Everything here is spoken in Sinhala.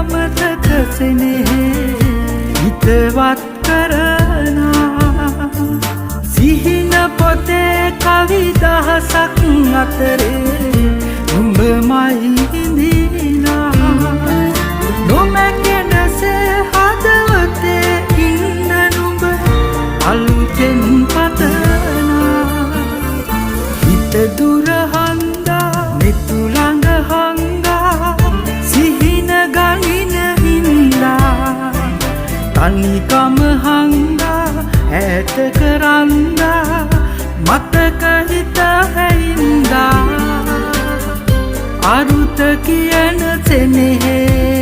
අමතක සෙනෙහේ හිතවත් කරනා සිහින පොතේ කවි දහසක් අතරේ නුඹමයි හිඳිනා නොමැකෙනසේ හදවතේ ඉන්න නුඹ අලුතෙන් පතනා හිත දුර හංගා මෙතු ළඟ හංගා සිහින ගනින හින්දා තනිකම හංගා ඈත කරන්දා මතක හිත හැයින්දා අරුත කියන සෙනෙහේ